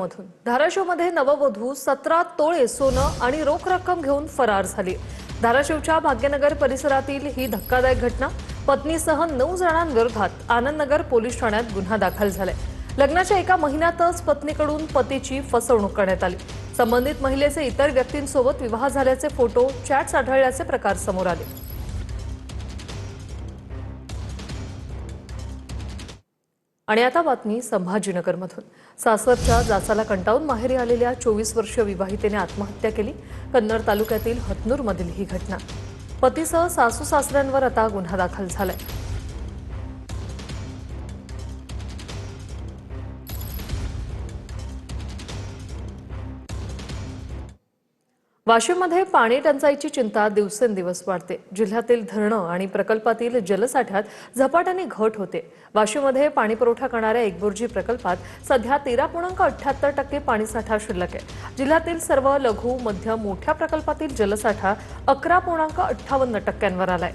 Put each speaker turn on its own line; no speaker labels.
मधून धाराशिवमध्ये नववधू 17 तोळे सोनं आणि रोख रक्कम घेऊन फरार झाली। धाराशिवच्या भाग्यनगर परिसरातील ही धक्कादायक घटना। पत्नीसह 9 जणांविरोधात आनंदनगर पोलीस ठाण्यात गुन्हा दाखल झालाय। लग्नाच्या एका महिन्यातच पत्नीकडून पतीची फसवणूक करण्यात आली। संबंधित महिलेचे इतर व्यक्तींसोबत विवाह झाल्याचे फोटो, चॅट्स आढळल्याचे प्रकार समोर आले। आणि आता बातमी संभाजीनगरमधून। सासरच्या जाचाला कंटाळून माहेरी आलेल्या 24 वर्षीय विवाहितेने आत्महत्या केली। कन्नड तालुक्यातील हतनूरमधील ही घटना। पतीसह सासू सासऱ्यांवर आता गुन्हा दाखल झालाय। वाशिममध्ये पाणी टंचाईची चिंता दिवसेंदिवस वाढते। जिल्ह्यातील धरणं आणि प्रकल्पातील जलसाठ्यात झपाट्याने घट होते। वाशिममध्ये पाणी पुरवठा करणाऱ्या एकबुर्जी प्रकल्पात सध्या 13.78% पाणीसाठा शिल्लक आहे। जिल्ह्यातील सर्व लघु, मध्यम, मोठ्या प्रकल्पातील जलसाठा 11.58% आलाय।